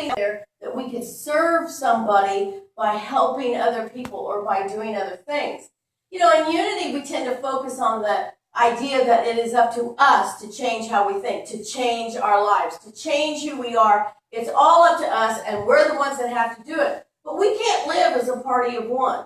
there that we could serve somebody by helping other people or by doing other things. You know, in Unity, we tend to focus on the idea that it is up to us to change how we think, to change our lives, to change who we are. It's all up to us, and we're the ones that have to do it. But we can't live as a party of one.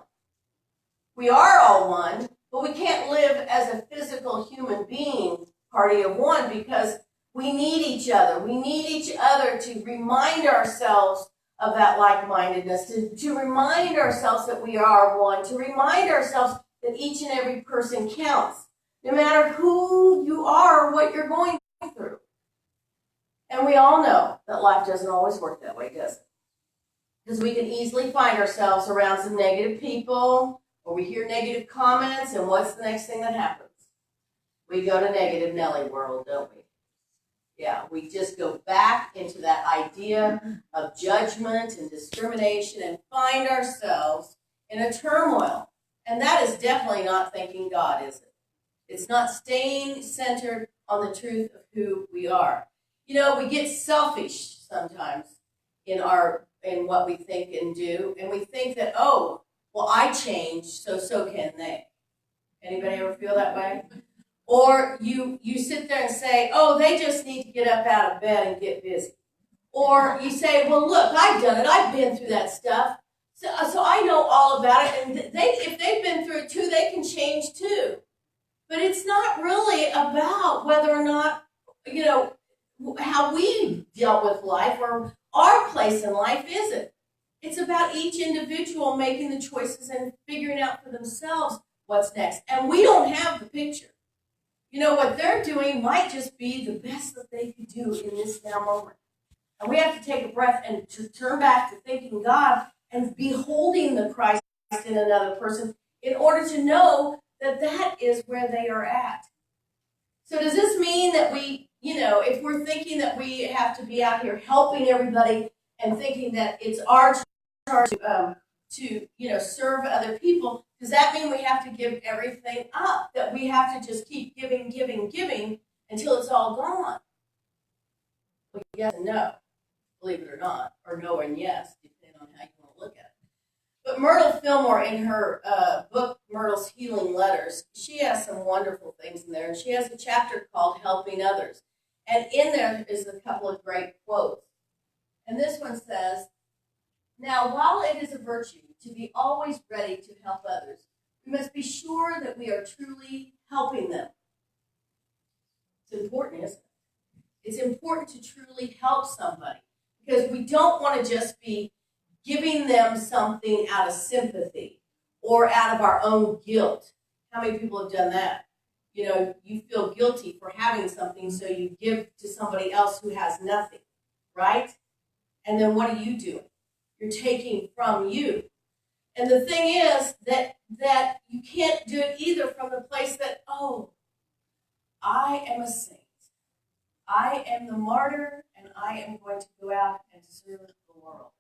We are all one, but we can't live as a physical human being party of one because we need each other. We need each other to remind ourselves of that like-mindedness, to remind ourselves that we are one, to remind ourselves that each and every person counts, no matter who you are or what you're going through. And we all know that life doesn't always work that way, does it? Because we can easily find ourselves around some negative people, or we hear negative comments, and what's the next thing that happens? We go to negative Nelly world, don't we? Yeah, we just go back into that idea of judgment and discrimination and find ourselves in a turmoil. And that is definitely not thanking God, is it? It's not staying centered on the truth of who we are. You know, we get selfish sometimes in what we think and do, and we think that, oh, well, I changed, so can they. Anybody ever feel that way? Or you sit there and say, oh, they just need to get up out of bed and get busy. Or you say, well, look, I've done it. I've been through that stuff. So I know all about it. And if they've been through it too, they can change too. But it's not really about whether or not, you know, how we dealt with life or our place in life, is it? It's about each individual making the choices and figuring out for themselves what's next. And we don't have the picture. You know, what they're doing might just be the best that they could do in this now moment. And we have to take a breath and to turn back to thanking God and beholding the Christ in another person in order to know that that is where they are at. So does this mean that we, you know, if we're thinking that we have to be out here helping everybody and thinking that it's our charge to you know, serve other people, does that mean we have to give everything up? That we have to just keep giving until it's all gone? Well, yes and no, believe it or not, or no and yes, depending on how you want to look at it. But Myrtle Fillmore, in her book, Myrtle's Healing Letters, she has some wonderful things in there, and she has a chapter called Helping Others. And in there is a couple of great quotes. And this one says, now, while it is a virtue to be always ready to help others, we must be sure that we are truly helping them. It's important, isn't it? It's important to truly help somebody because we don't want to just be giving them something out of sympathy or out of our own guilt. How many people have done that? You know, you feel guilty for having something, so you give to somebody else who has nothing, right? And then what are you doing? You're taking from you. And the thing is that you can't do it either from the place that, oh, I am a saint. I am the martyr, and I am going to go out and serve the world.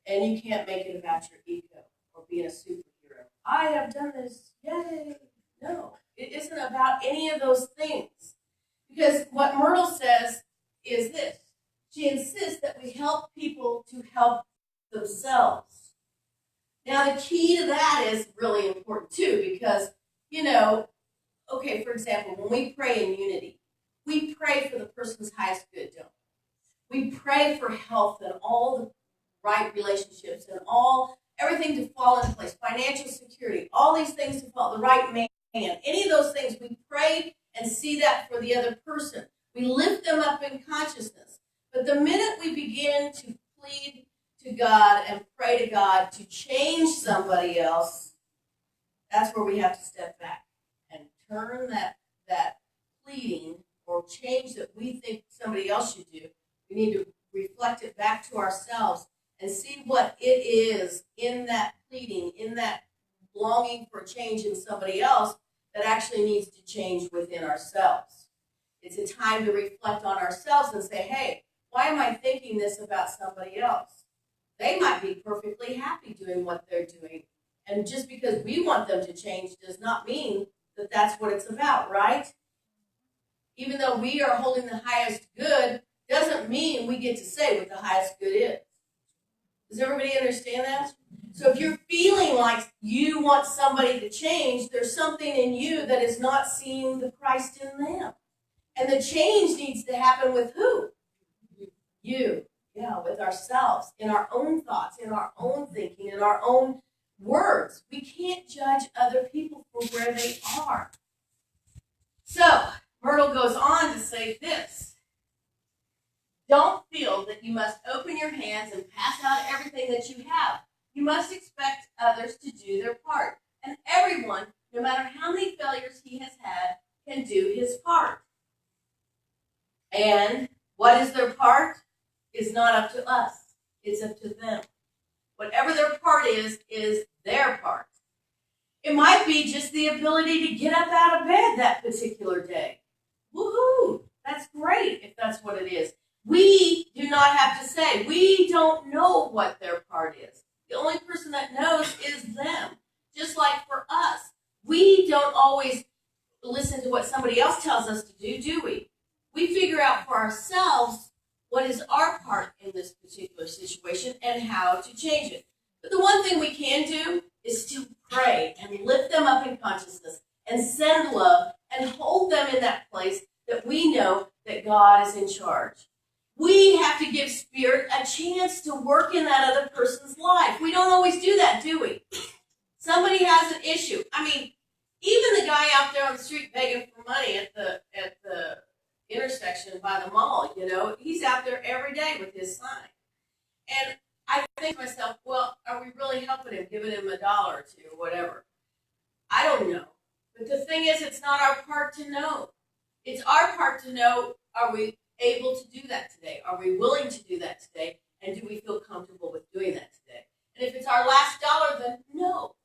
And you can't make it about your ego or being a superhero. I have done this, yay. No, it isn't about any of those things. Because what Myrtle says is this. She insists that we help people to help themselves. Now, the key to that is really important, too, because, you know, okay, for example, when we pray in unity, we pray for the person's highest good, don't we? We pray for health and all the right relationships and everything to fall into place, financial security, all these things to fall, the right man, any of those things, we pray and see that for the other person. We lift them up in consciousness. But the minute we begin to plead to God and pray to God to change somebody else, that's where we have to step back and turn that pleading or change that we think somebody else should do. We need to reflect it back to ourselves and see what it is in that pleading, in that longing for change in somebody else that actually needs to change within ourselves. It's a time to reflect on ourselves and say, hey, why am I thinking this about somebody else? They might be perfectly happy doing what they're doing. And just because we want them to change does not mean that that's what it's about, right? Even though we are holding the highest good, doesn't mean we get to say what the highest good is. Does everybody understand that? So if you're feeling like you want somebody to change, there's something in you that is not seeing the Christ in them. And the change needs to happen with who? You. Yeah, with ourselves, in our own thoughts, in our own thinking, in our own words. We can't judge other people for where they are. So, Myrtle goes on to say this. Don't feel that you must open your hands and pass out everything that you have. You must expect others to do their part. And everyone, no matter how many failures he has had, can do his part. And what is their part? Is not up to us. It's up to them. Whatever their part is their part. It might be just the ability to get up out of bed that particular day. Woohoo! That's great if that's what it is. We do not have to say. We don't know what their part is. The only person that knows is them. Just like for us, we don't always listen to what somebody else tells us to do we? We figure out for ourselves what is our part in this particular situation and how to change it. But the one thing we can do is still pray and lift them up in consciousness and send love and hold them in that place that we know that God is in charge. We have to give Spirit a chance to work in that other person's life. We don't always do that, do we? Somebody has an issue. I mean, even the guy out there on the street begging for money at the intersection by the mall, he's out there every day with his sign. And I think to myself, well, are we really helping him, giving him $1 or $2 or whatever? I don't know. But the thing is, it's not our part to know. It's our part to know, are we able to do that today? Are we willing to do that today? And do we feel comfortable with doing that today? And if it's our last dollar, then no.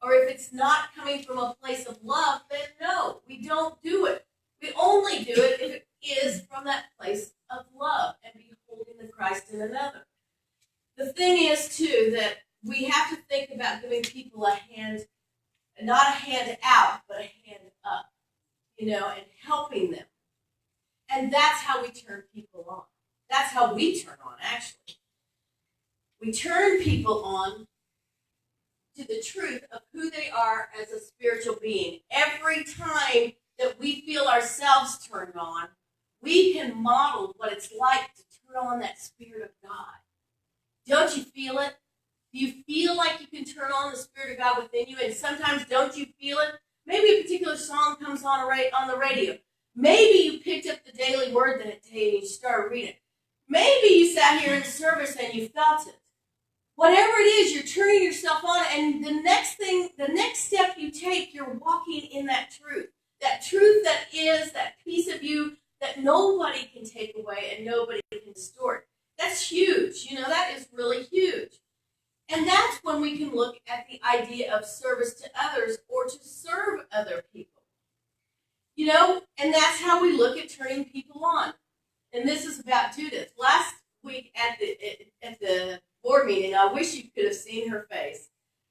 Or if it's not coming from a place of love, then no, we don't do it. We only do it if it is from that place of love and beholding the Christ in another. The thing is, too, that we have to think about giving people a hand, not a hand out, but a hand up, and helping them. And that's how we turn people on. That's how we turn on, actually. We turn people on to the truth of who they are as a spiritual being. Every time that we feel ourselves turned on, we can model what it's like to turn on that Spirit of God. Don't you feel it? Do you feel like you can turn on the Spirit of God within you? And sometimes don't you feel it? Maybe a particular song comes on the radio. Maybe you picked up the daily word that day and you started reading it. Maybe you sat here in service and you felt it. Whatever it is, you're turning yourself on, and the next step you take, you're walking in that truth that is that piece of you that nobody can take away and nobody can distort. That's huge. That is really huge. And that's when we can look at the idea of service to others or to serve other people. And that's how we look at turning people on. And this is about Judith. Last week at the board meeting, I wish you could have seen her face,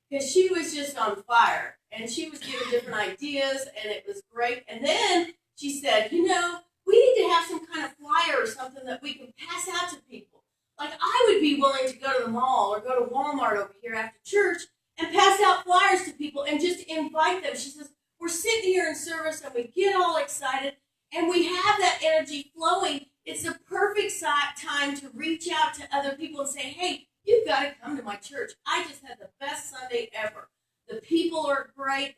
because she was just on fire, and she was giving different ideas, and it was great. And then she said, we need to have some kind of flyer or something that we can pass out to people. Like, I would be willing to go to the mall or go to Walmart over here after church and pass out flyers to people and just invite them. She says, we're sitting here in service and we get all excited and we have that energy flowing. It's the perfect time to reach out to other people and say, hey, you've got to come to my church. I just had the best Sunday ever. The people are great.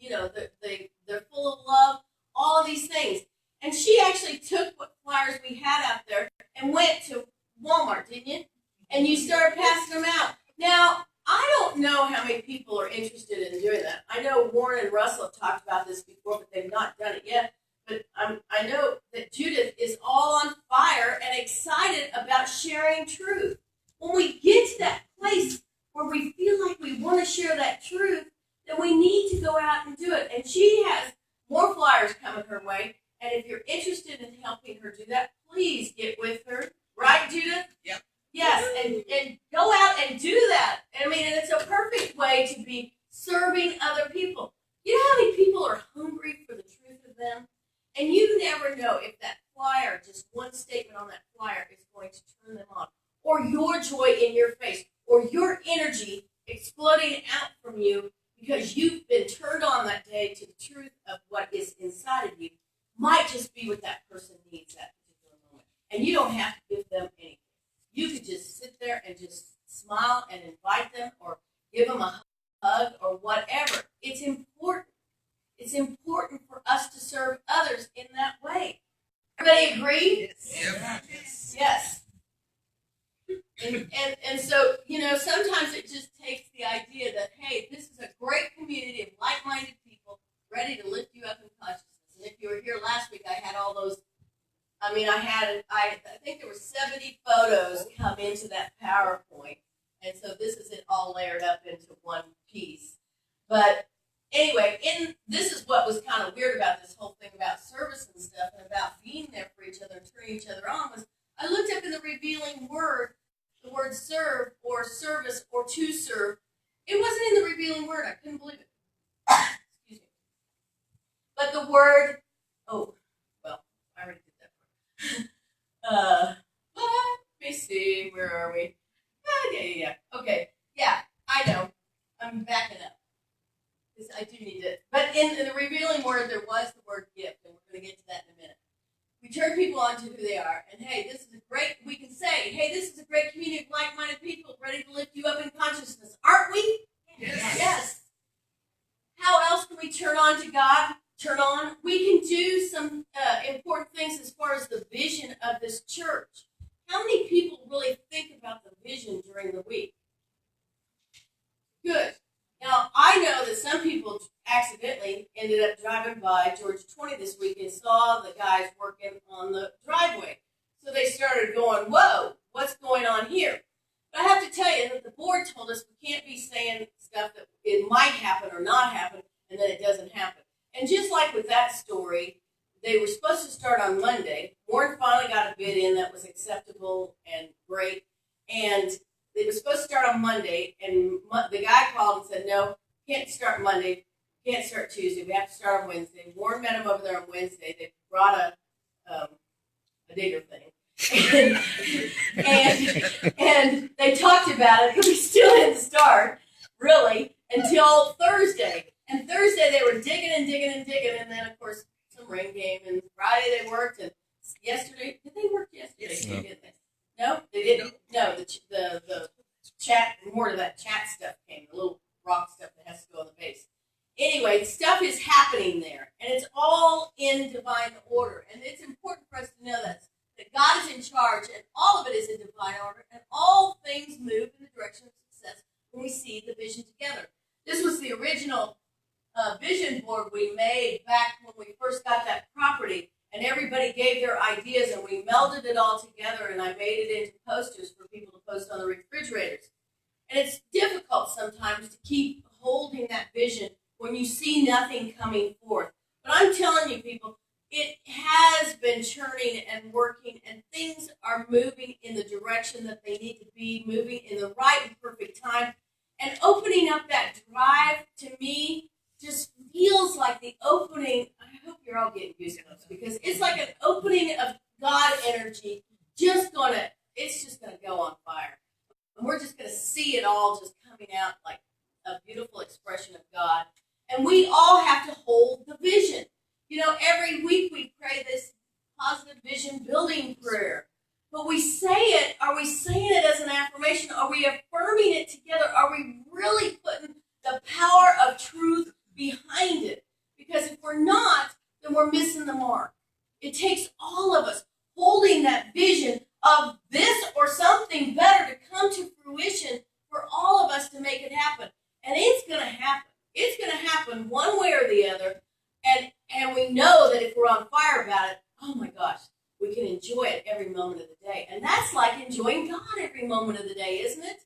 They're full of love, all of these things. And she actually took what flyers we had out there and went to Walmart, didn't you? And you started passing them out. Now, I don't know how many people are interested in doing that. I know Warren and Russell have talked about this before, but they've not done it yet. But I know that Judith is all on fire and excited about sharing truth. When we get to that place where we feel like we want to share that truth, then we need to go out and do it. And she has more flyers coming her way. And if you're interested in helping her do that, please get with her. Right, Judith? Yep. Yes, and go out and do that. And it's a perfect way to be serving other people. You know how many people are hungry for the truth of them? And you never know if that flyer, just one statement on that on, or your joy in your face, or your energy exploding out from you because you've been turned on that day to the truth of what is inside of you, might just be what that person needs that particular moment. And you don't have to give them anything. You could just sit there and just smile and invite them or give them a hug or whatever. It's important. It's important for us to serve others in that way. Everybody agree? Yes. Yes. And so, sometimes it just takes the idea that, hey, this is a great community of like-minded people ready to lift you up in consciousness. And if you were here last week, I had all those, I think there were 70 photos come into that PowerPoint. And so this is it all layered up into one piece. But anyway, this is what was kind of weird about this whole thing about service and stuff and about being there for each other and turning each other on was I looked up in the revealing word, the word serve or service or to serve. It wasn't in the revealing word. I couldn't believe it. Excuse me. But the word, I already did that word. Let me see. Where are we? Yeah. Okay. Yeah, I know. I'm backing up. Because I do need it. But in the revealing word, there was the word gift, and we're going to get to that in a minute. We turn people on to who they are. And hey, we can say, hey, this is a great community of like-minded people ready to lift you up in consciousness. Aren't we? Yes. How else can we turn on to God? Turn on? We can do some important things as far as the vision of this church. How many people really think about the vision during the week? Good. Now, I know that some people accidentally ended up driving by Georgia 20 this week and saw the guys working on the driveway. So they started going, whoa, what's going on here? But I have to tell you that the board told us we can't be saying stuff that it might happen or not happen and then it doesn't happen. And just like with that story, they were supposed to start on Monday. Warren finally got a bid in that was acceptable and great. And they were supposed to start on Monday, and the guy called and said, no, can't start Monday, can't start Tuesday, we have to start on Wednesday. Warren met him over there on Wednesday. They brought a digger thing. and they talked about it. We still didn't start, really, until Thursday. And Thursday they were digging, and then, of course, some rain came, and Friday they worked, and yesterday, did they work yesterday? Yes. No. Didn't they? No, they didn't. No, the chat, more of that chat stuff came, the little rock stuff that has to go on the base. Anyway, stuff is happening there, and it's all in divine order. And it's important for us to know that God is in charge, and all of it is in divine order, and all things move in the direction of success when we see the vision together. This was the original vision board we made back when we first got that property. And everybody gave their ideas, and we melded it all together, and I made it into posters for people to post on the refrigerators. And it's difficult sometimes to keep holding that vision when you see nothing coming forth. But I'm telling you, people, it has been churning and working, and things are moving in the direction that they need to be, moving in the right and perfect time. And opening up that drive, to me, just feels like the opening. I hope you're all getting goosebumps because it's like an opening of God energy. It's just gonna go on fire, and we're just gonna see it all just coming out like a beautiful expression of God. And we all have to hold the vision. Every week we pray this positive vision building prayer, but we say it. Are we saying it as an affirmation? Are we affirming it together? Are we really putting the power of truth behind it? Because if we're not, then we're missing the mark. It takes all of us holding that vision of this or something better to come to fruition for all of us to make it happen. And it's going to happen. It's going to happen one way or the other. And we know that if we're on fire about it, oh my gosh, we can enjoy it every moment of the day. And that's like enjoying God every moment of the day, isn't it?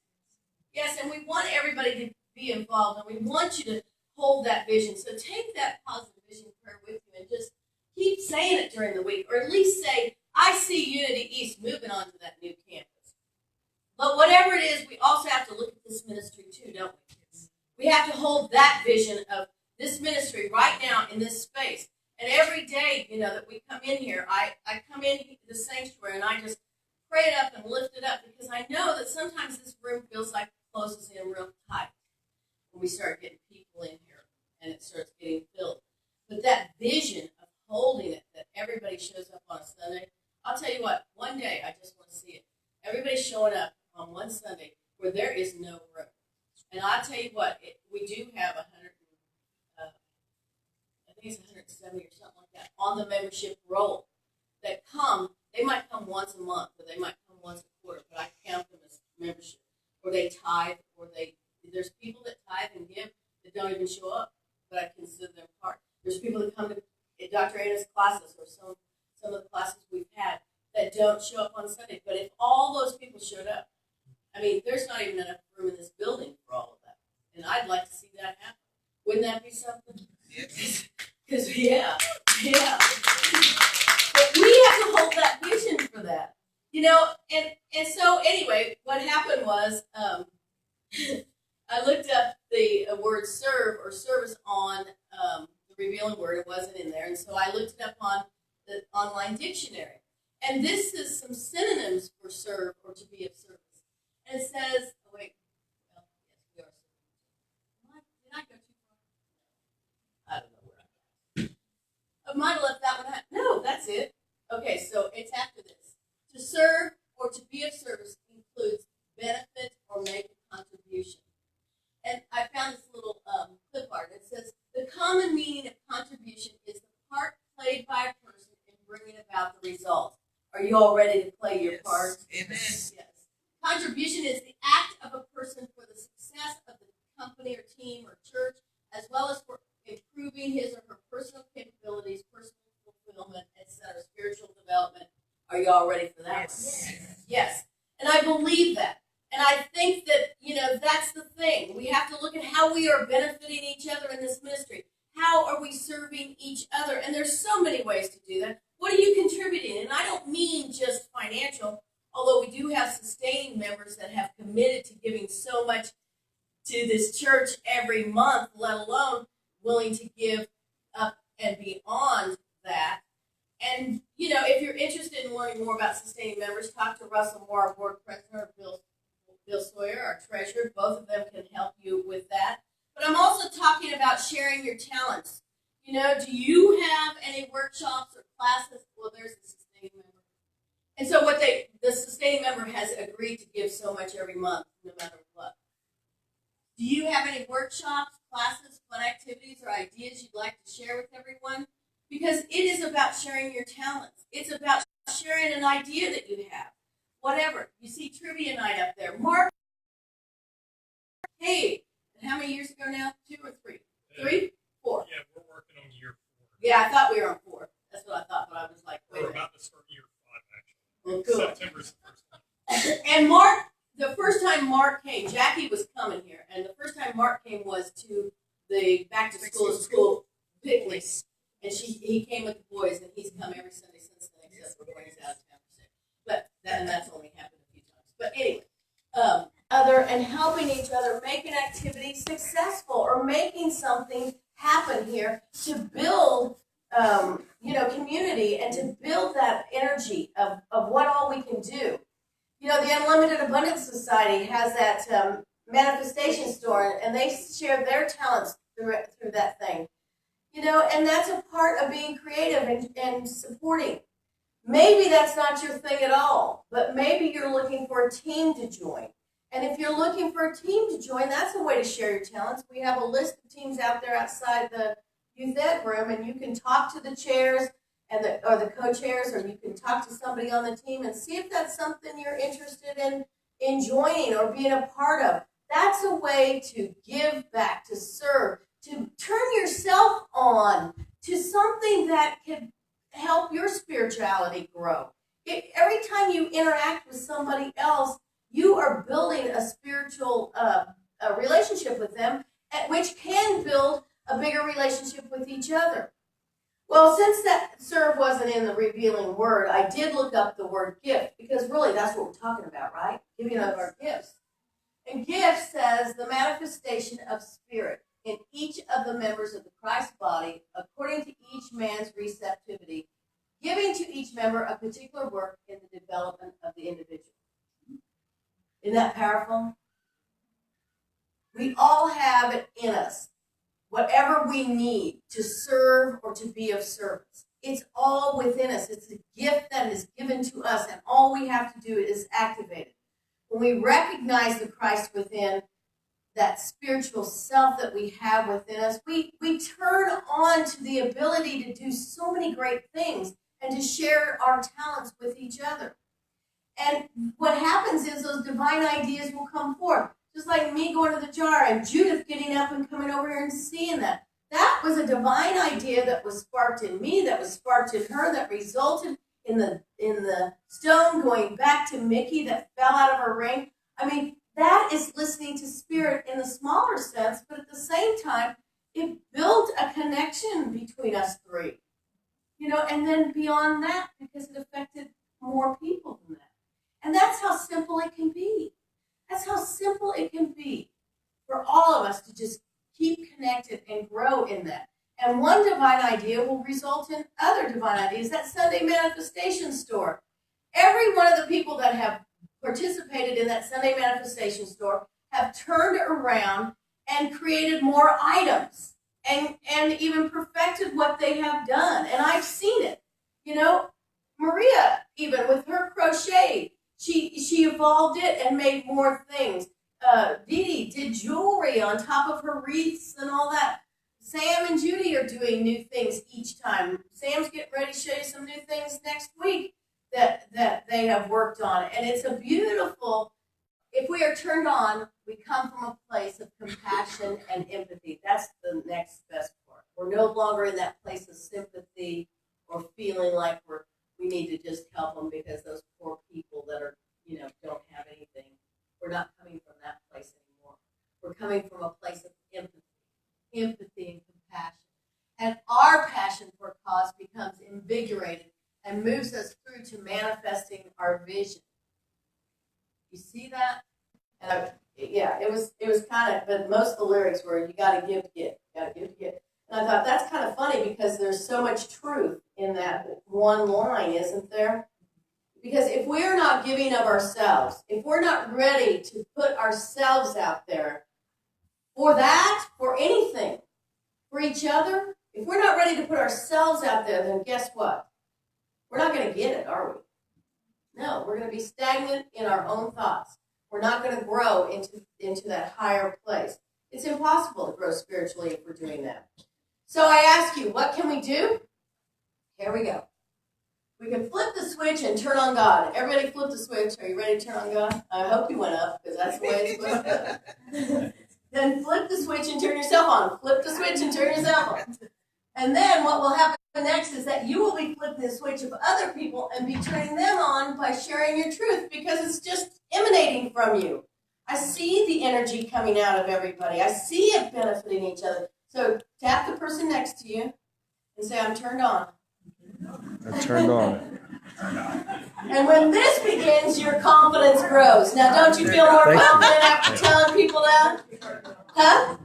Yes, and we want everybody to be involved, and we want you to hold that vision. So take that positive vision prayer with you and just keep saying it during the week, or at least say, I see Unity East moving on to that new campus. But whatever it is, we also have to look at this ministry too, don't we? We have to hold that vision of this ministry right now in this space. And every day, that we come in here, I come in the sanctuary and I just pray it up and lift it up, because I know that sometimes this room feels like it closes in real tight when we start getting people in here and it starts getting filled. But that vision of holding it, that everybody shows up on a Sunday, I'll tell you what, one day I just want to see it. Everybody showing up on one Sunday where there is no room. And I'll tell you what, we do have 100, I think it's 170 or something like that, on the membership roll that come. They might come once a month, or they might come once a quarter, but I count them as membership. Or they tithe, or there's people that tithe and give that don't even show up, but I consider them part. There's people that come to Dr. Anna's classes, or some of the classes we've had, that don't show up on Sunday. But if all those people showed up, I mean, there's not even enough room in this building for all of that. And I'd like to see that happen. Wouldn't that be something? Yes. Because, yeah. But we have to hold that vision for that. You know, and so anyway, what happened was I looked up the word serve or service on the Revealing Word. It wasn't in there. And so I looked it up on the online dictionary. And this is some synonyms for serve or to be of service. And it says, oh wait, well, yes, we are serving. Did I go too far? I don't know where I might have left that one out. No, that's it. Okay, so it's after this. To serve or to be of service includes benefit or make a contribution. And I found this little clip art. It says, the common meaning of contribution is the part played by a person in bringing about the result. Are you all ready to play your part? Amen. Yes. Contribution is the act of a person for the success of the company or team or church, as well as for improving his or her personal capabilities, personal fulfillment, etc., spiritual development. Are you all ready for that? Yes. Yes. And I believe that. And I think that, that's the thing. We have to look at how we are benefiting each other in this ministry. How are we serving each other? And there's so many ways to do that. What are you contributing? And I don't mean just financial, although we do have sustaining members that have committed to giving so much to this church every month, let alone willing to give up and beyond that. And, if you're interested in learning more about sustaining members, talk to Russell Moore, our board president, or Bill Sawyer, our treasurer. Both of them can help you with that. But I'm also talking about sharing your talents. Do you have any workshops or classes? Well, there's a sustaining member. And so the sustaining member has agreed to give so much every month, no matter what. Do you have any workshops, classes, fun activities, or ideas you'd like to share with everyone? Because it is about sharing your talents. It's about sharing an idea that you have. Whatever. You see trivia night up there. Mark, hey, how many years ago now? 2 or 3? 3? 4? Yeah, we're working on year 4. Yeah, I thought we were on 4. That's what I thought, but I was like, wait a We're minute. about to start year 5, actually. Well, good. September's the first one. And Mark, the first time Mark came, Jackie was coming here, and the first time Mark came was to the back to school picnic. And he came with the boys, and he's come every Sunday since then, except for when he's out of town for sick. But that's only happened a few times. But anyway, other and helping each other make an activity successful or making something happen here to build, community and to build that energy of what all we can do. The Unlimited Abundance Society has that manifestation store, and they share their talents through that thing. And that's a part of being creative and supporting. Maybe that's not your thing at all, but maybe you're looking for a team to join. And if you're looking for a team to join, that's a way to share your talents. We have a list of teams out there outside the youth ed room, and you can talk to the chairs or the co-chairs, or you can talk to somebody on the team and see if that's something you're interested in joining or being a part of. That's a way to give back, to serve, to turn yourself on to something that can help your spirituality grow. Every time you interact with somebody else, you are building a spiritual relationship with them, which can build a bigger relationship with each other. Well, since that serve wasn't in the Revealing Word, I did look up the word gift, because really that's what we're talking about, right? Giving of our gifts. And gift says the manifestation of spirit in each of the members of the Christ body, according to each man's receptivity, giving to each member a particular work in the development of the individual. Isn't that powerful? We all have it in us, whatever we need to serve or to be of service. It's all within us. It's a gift that is given to us, and all we have to do is activate it. When we recognize the Christ within, that spiritual self that we have within us, we turn on to the ability to do so many great things and to share our talents with each other. And what happens is those divine ideas will come forth. Just like me going to the jar and Judith getting up and coming over here and seeing that. That was a divine idea that was sparked in me, that was sparked in her, that resulted in the stone going back to Mickey that fell out of her ring. I mean, that is listening to spirit in the smaller sense, but at the same time, it built a connection between us three. And then beyond that, because it affected more people than that. And that's how simple it can be. That's how simple it can be for all of us to just keep connected and grow in that. And one divine idea will result in other divine ideas. That Sunday Manifestation Store. Every one of the people that have participated in that Sunday Manifestation Store have turned around and created more items and even perfected what they have done. And I've seen it. Maria, even with her crochet, she evolved it and made more things. Dee Dee did jewelry on top of her wreaths and all that. Sam and Judy are doing new things each time. Sam's getting ready to show you some new things next week that they have worked on. And it's a beautiful, if we are turned on, we come from a place of compassion and empathy. That's the next best part. We're no longer in that place of sympathy or feeling like we need to just help them because those poor people that are, don't have anything. We're not coming from that place anymore. We're coming from a place of empathy and compassion. And our passion for a cause becomes invigorated and moves us through to manifesting our vision. You see that? And it was kind of, but most of the lyrics were, you got to give to get, you got to give to get. And I thought that's kind of funny because there's so much truth in that one line, isn't there? Because if we're not giving of ourselves, if we're not ready to put ourselves out there for that, for anything, for each other, if we're not ready to put ourselves out there, then guess what? We're not going to get it, are we? No, we're going to be stagnant in our own thoughts. We're not going to grow into that higher place. It's impossible to grow spiritually if we're doing that. So I ask you, what can we do? Here we go. We can flip the switch and turn on God. Everybody flip the switch. Are you ready to turn on God? I hope you went up because that's the way it's supposed to go. Then flip the switch and turn yourself on. Flip the switch and turn yourself on. And then what will happen next is that you will be flipping the switch of other people and be turning them on by sharing your truth because it's just emanating from you. I see the energy coming out of everybody. I see it benefiting each other. So tap the person next to you and say, I'm turned on. I turned on. And when this begins, your confidence grows. Now, don't you feel more confident after telling people that? Huh?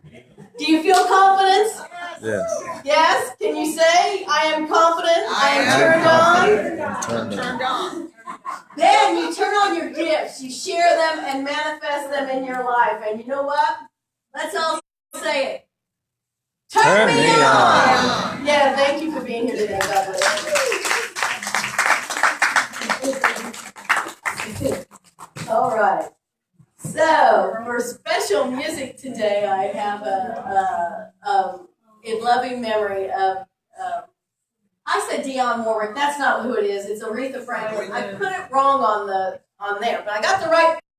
Do you feel confidence? Yes. Yes? Can you say, I am confident, I am turned on? Then you turn on your gifts. You share them and manifest them in your life. And you know what? Let's all say it. Turn me on! Yeah, thank you for being here today, God bless you. All right. So, for special music today, I have in loving memory of, I said Dionne Warwick. That's not who it is. It's Aretha Franklin. I put it wrong on there, but I got the right